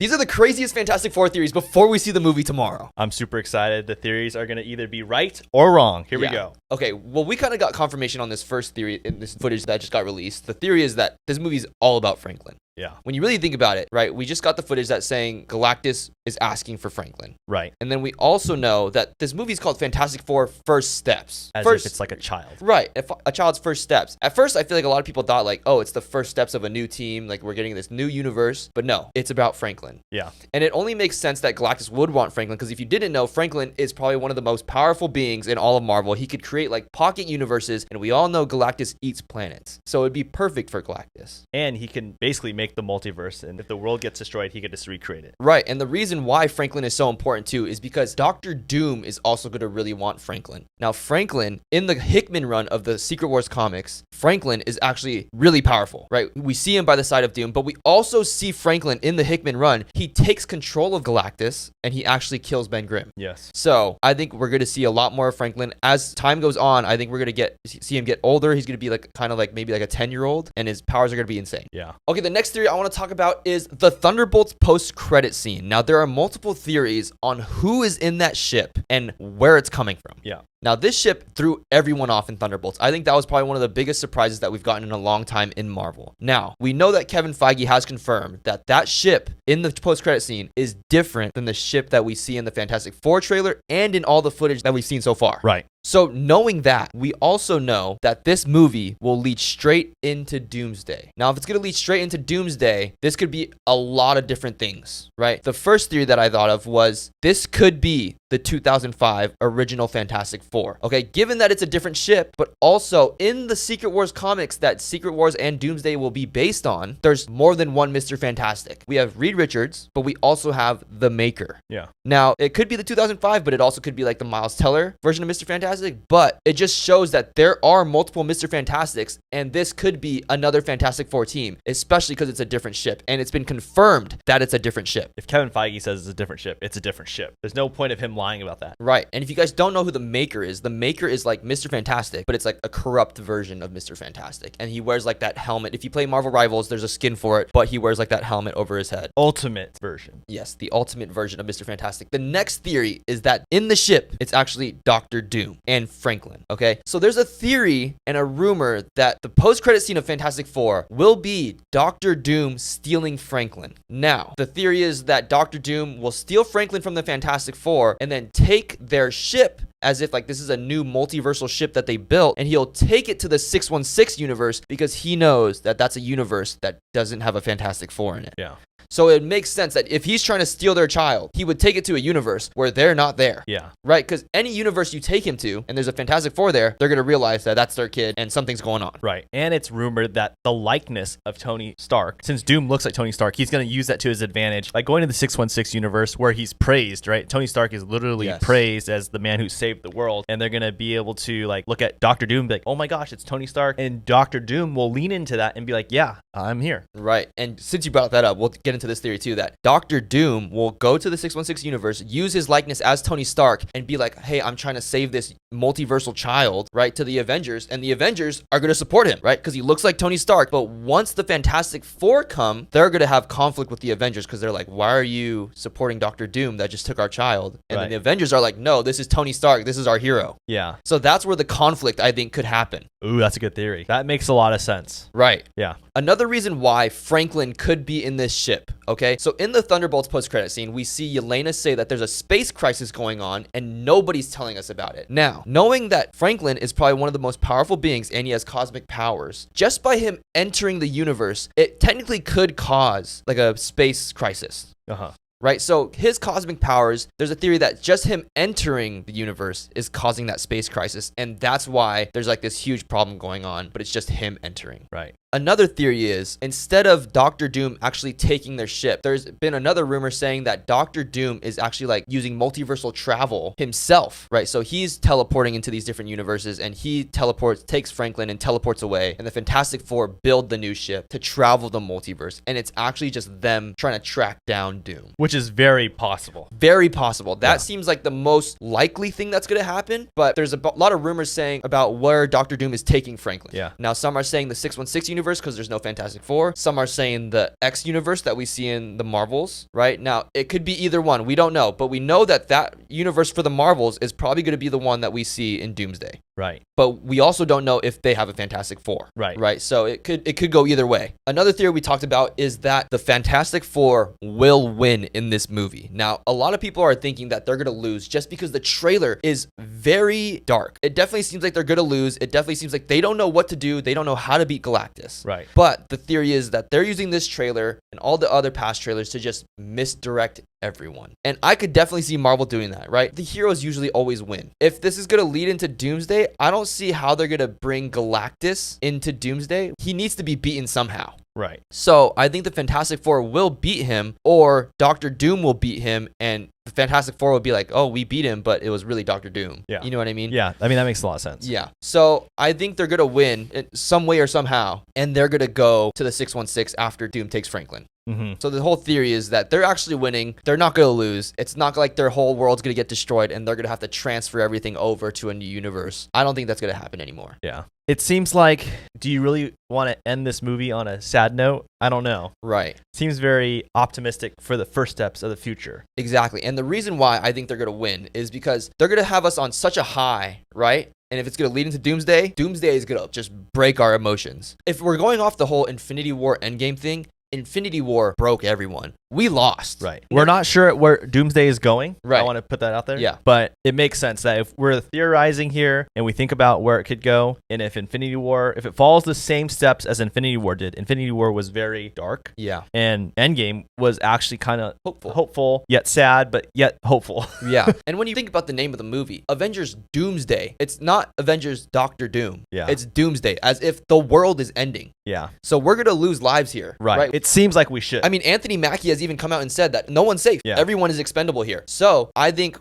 These are the craziest Fantastic Four theories before we see the movie tomorrow. I'm super excited. The theories are going to either be right or wrong. Here we go. Okay, well, we kind of got confirmation on this first theory in this footage that just got released. The theory is that this movie is all about Franklin. Yeah. When you really think about it, right, we just got the footage that's saying Galactus is asking for Franklin. Right. And then we also know that this movie is called Fantastic Four First Steps. As if it's like a child. Right. A child's first steps. At first, I feel like a lot of people thought like, oh, it's the first steps of a new team. Like we're getting this new universe. But no, it's about Franklin. Yeah. And it only makes sense that Galactus would want Franklin because if you didn't know, Franklin is probably one of the most powerful beings in all of Marvel. He could create like pocket universes. And we all know Galactus eats planets. So it'd be perfect for Galactus. And he can basically make the multiverse. And if the world gets destroyed, he could just recreate it. Right. And the reason why Franklin is so important too is because Dr. Doom is also going to really want Franklin. Now, Franklin, in the Hickman run of the Secret Wars comics, Franklin is actually really powerful, right? We see him by the side of Doom, but we also see Franklin in the Hickman run. He takes control of Galactus and he actually kills Ben Grimm. Yes. So I think we're going to see a lot more of Franklin. As time goes on, I think we're going to see him get older. He's going to be like kind of like maybe like a 10-year-old and his powers are going to be insane. Yeah. Okay, the next theory I want to talk about is the Thunderbolts post-credit scene. Now, there are multiple theories on who is in that ship and where it's coming from. Yeah. Now, this ship threw everyone off in Thunderbolts. I think that was probably one of the biggest surprises that we've gotten in a long time in Marvel. Now, we know that Kevin Feige has confirmed that that ship in the post-credit scene is different than the ship that we see in the Fantastic Four trailer and in all the footage that we've seen so far. Right. So knowing that, we also know that this movie will lead straight into Doomsday. Now, if it's going to lead straight into Doomsday, this could be a lot of different things, right? The first theory that I thought of was this could be the 2005 original Fantastic Four. Okay, given that it's a different ship, but also in the Secret Wars comics that Secret Wars and Doomsday will be based on, there's more than one Mr. Fantastic. We have Reed Richards, but we also have the Maker. Yeah. Now, it could be the 2005, but it also could be like the Miles Teller version of Mr. Fantastic, but it just shows that there are multiple Mr. Fantastics, and this could be another Fantastic Four team, especially because it's a different ship, and it's been confirmed that it's a different ship. If Kevin Feige says it's a different ship, it's a different ship. There's no point of him lying about that. Right. And if you guys don't know who the Maker is like Mr. Fantastic, but it's like a corrupt version of Mr. Fantastic, and he wears like that helmet. If you play Marvel Rivals, there's a skin for it, but he wears like that helmet over his head. Ultimate version. Yes, the ultimate version of Mr. Fantastic. The next theory is that in the ship, it's actually Dr. Doom and Franklin. Okay, so there's a theory and a rumor that the post-credit scene of Fantastic Four will be Dr. Doom stealing Franklin. Now, the theory is that Dr. Doom will steal Franklin from the Fantastic Four and then take their ship as if like this is a new multiversal ship that they built, and he'll take it to the 616 universe because he knows that that's a universe that doesn't have a Fantastic Four in it. Yeah. So it makes sense that if he's trying to steal their child, he would take it to a universe where they're not there. Yeah. Right? Because any universe you take him to, and there's a Fantastic Four there, they're going to realize that that's their kid and something's going on. Right. And it's rumored that the likeness of Tony Stark, since Doom looks like Tony Stark, he's going to use that to his advantage. Like going to the 616 universe where he's praised, right? Tony Stark is literally praised as the man who saved the world. And they're going to be able to like look at Dr. Doom and be like, oh my gosh, it's Tony Stark. And Dr. Doom will lean into that and be like, yeah, I'm here. Right. And since you brought that up, we'll get into this theory too, that Dr. Doom will go to the 616 universe, use his likeness as Tony Stark, and be like, hey, I'm trying to save this multiversal child, right, to the Avengers. And the Avengers are going to support him, right? Because he looks like Tony Stark. But once the Fantastic Four come, they're going to have conflict with the Avengers because they're like, why are you supporting Dr. Doom that just took our child? And then the Avengers are like, no, this is Tony Stark. This is our hero. Yeah. So that's where the conflict, I think, could happen. Ooh, that's a good theory. That makes a lot of sense. Right. Yeah. Another reason why Franklin could be in this ship, okay? So in the Thunderbolts post-credit scene, we see Yelena say that there's a space crisis going on and nobody's telling us about it. Now, knowing that Franklin is probably one of the most powerful beings and he has cosmic powers, just by him entering the universe, it technically could cause like a space crisis. Uh-huh. Right? So his cosmic powers, there's a theory that just him entering the universe is causing that space crisis. And that's why there's like this huge problem going on, but it's just him entering. Right. Another theory is, instead of Dr. Doom actually taking their ship, there's been another rumor saying that Dr. Doom is actually like using multiversal travel himself, right? So he's teleporting into these different universes and he takes Franklin and teleports away. And the Fantastic Four build the new ship to travel the multiverse. And it's actually just them trying to track down Doom. Which is very possible. Very possible. That seems like the most likely thing that's going to happen. But there's a lot of rumors saying about where Dr. Doom is taking Franklin. Yeah. Now, some are saying the 616 universe. universe because there's no Fantastic Four. Some are saying the X universe that we see in the Marvels, right? Now, it could be either one. We don't know. But we know that that universe for the Marvels is probably going to be the one that we see in Doomsday. Right. But we also don't know if they have a Fantastic Four. Right. Right. So it could go either way. Another theory we talked about is that the Fantastic Four will win in this movie. Now, a lot of people are thinking that they're going to lose just because the trailer is very dark. It definitely seems like they're going to lose. It definitely seems like they don't know what to do. They don't know how to beat Galactus. Right. But the theory is that they're using this trailer and all the other past trailers to just misdirect everyone. And I could definitely see Marvel doing that, right? The heroes usually always win. If this is going to lead into Doomsday, I don't see how they're going to bring Galactus into Doomsday. He needs to be beaten somehow. Right. So I think the Fantastic Four will beat him, or Doctor Doom will beat him, and the Fantastic Four will be like, oh, we beat him, but it was really Doctor Doom. Yeah. You know what I mean? Yeah. I mean, that makes a lot of sense. Yeah. So I think they're going to win in some way or somehow, and they're going to go to the 616 after Doom takes Franklin. Mm-hmm. So the whole theory is that they're actually winning. They're not going to lose. It's not like their whole world's going to get destroyed and they're going to have to transfer everything over to a new universe. I don't think that's going to happen anymore. Yeah. It seems like, do you really want to end this movie on a sad note? I don't know. Right. Seems very optimistic for the first steps of the future. Exactly. And the reason why I think they're going to win is because they're going to have us on such a high, right? And if it's going to lead into Doomsday, Doomsday is going to just break our emotions. If we're going off the whole Infinity War Endgame thing, Infinity War broke everyone. We lost. Right. We're not sure where Doomsday is going. Right. I want to put that out there. Yeah. But it makes sense that if we're theorizing here and we think about where it could go, and if Infinity War, if it follows the same steps as Infinity War did, Infinity War was very dark. Yeah. And Endgame was actually kind of hopeful, yet sad, but yet hopeful. Yeah. And when you think about the name of the movie, Avengers Doomsday, it's not Avengers Doctor Doom. Yeah. It's Doomsday, as if the world is ending. Yeah. So we're going to lose lives here. Right. It seems like we should. I mean, Anthony Mackie has even come out and said that no one's safe. Yeah. Everyone is expendable here. So I think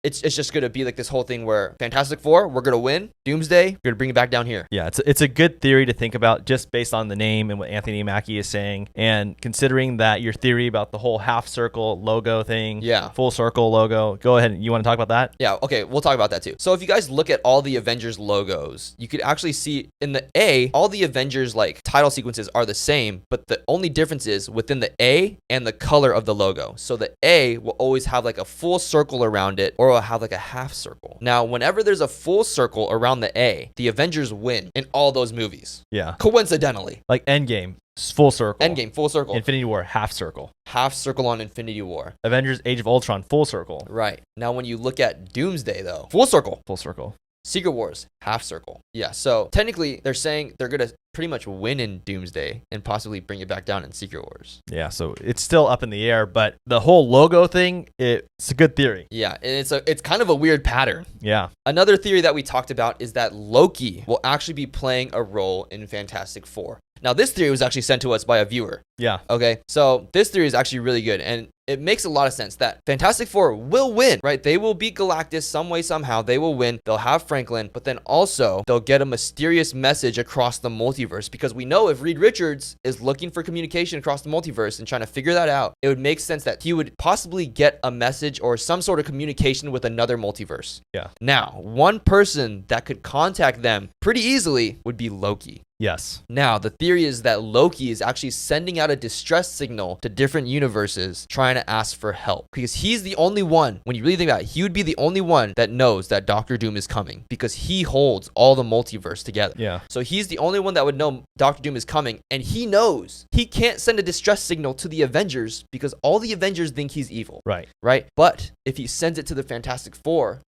it's just going to be like this whole thing where Fantastic Four, we're going to win. Doomsday, we're going to bring it back down here. Yeah, it's a good theory to think about just based on the name and what Anthony Mackie is saying. And considering that your theory about the whole half circle logo thing, yeah, full circle logo, go ahead. You want to talk about that? Yeah, okay, we'll talk about that too. So if you guys look at all the Avengers logos, you could actually see in the A, all the Avengers like title sequences are the same, but the only difference is within the A and the color of the logo. So the A will always have like a full circle around it, or will have like a half circle. Now, whenever there's a full circle around the A, the Avengers win in all those movies. Yeah. Coincidentally. Like Endgame, full circle. Endgame, full circle. Infinity War, half circle. Half circle on Infinity War. Avengers Age of Ultron, full circle. Right. Now, when you look at Doomsday, though, full circle. Full circle. Secret Wars, half circle. Yeah, so technically they're saying they're going to pretty much win in Doomsday and possibly bring it back down in Secret Wars. Yeah, so it's still up in the air, but the whole logo thing, it's a good theory. Yeah, and it's kind of a weird pattern. Yeah. Another theory that we talked about is that Loki will actually be playing a role in Fantastic Four. Now, this theory was actually sent to us by a viewer. Yeah. Okay, so this theory is actually really good, and it makes a lot of sense that Fantastic Four will win, right? They will beat Galactus some way, somehow. They will win. They'll have Franklin, but then also they'll get a mysterious message across the multiverse, because we know if Reed Richards is looking for communication across the multiverse and trying to figure that out, it would make sense that he would possibly get a message or some sort of communication with another multiverse. Yeah. Now, one person that could contact them pretty easily would be Loki. Yes. Now, the theory is that Loki is actually sending out a distress signal to different universes trying to ask for help, because he's the only one, when you really think about it, he would be the only one that knows that Doctor Doom is coming, because he holds all the multiverse together. Yeah. So he's the only one that would know Doctor Doom is coming, and he knows he can't send a distress signal to the Avengers because all the Avengers think he's evil. Right. Right? But if he sends it to the Fantastic Four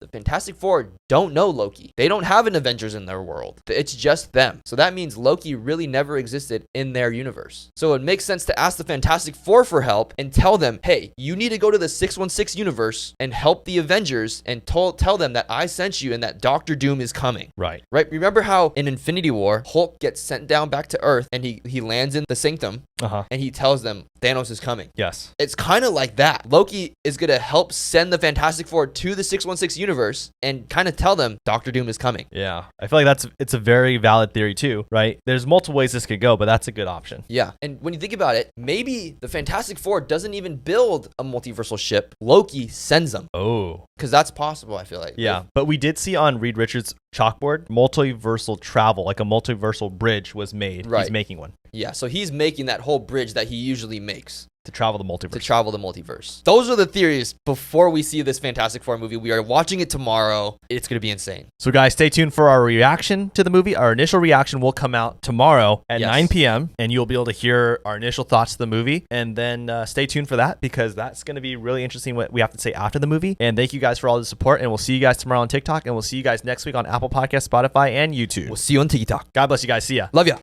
don't know Loki. They don't have an Avengers in their world. It's just them. So that means Loki really never existed in their universe. So it makes sense to ask the Fantastic Four for help and tell them, hey, you need to go to the 616 universe and help the Avengers and tell them that I sent you and that Doctor Doom is coming. Right. Right? Remember how in Infinity War, Hulk gets sent down back to Earth and he lands in the Sanctum and he tells them Thanos is coming. Yes. It's kind of like that. Loki is going to help send the Fantastic Four to the 616 universe and kind of tell them Doctor Doom is coming. Yeah. I feel like it's a very valid theory too, right? There's multiple ways this could go, but that's a good option. Yeah. And when you think about it, maybe the Fantastic Four doesn't even build build a multiversal ship, Loki sends them. Oh. Because that's possible, I feel like. Yeah, but we did see on Reed Richards' chalkboard, multiversal travel, like a multiversal bridge was made. Right. He's making one. Yeah, so he's making that whole bridge that he usually makes. To travel the multiverse. To travel the multiverse. Those are the theories before we see this Fantastic Four movie. We are watching it tomorrow. It's going to be insane. So guys, stay tuned for our reaction to the movie. Our initial reaction will come out tomorrow at 9 p.m. and you'll be able to hear our initial thoughts to the movie. And then stay tuned for that because that's going to be really interesting what we have to say after the movie. And thank you guys for all the support. And we'll see you guys tomorrow on TikTok. And we'll see you guys next week on Apple Podcasts, Spotify, and YouTube. We'll see you on TikTok. God bless you guys. See ya. Love ya.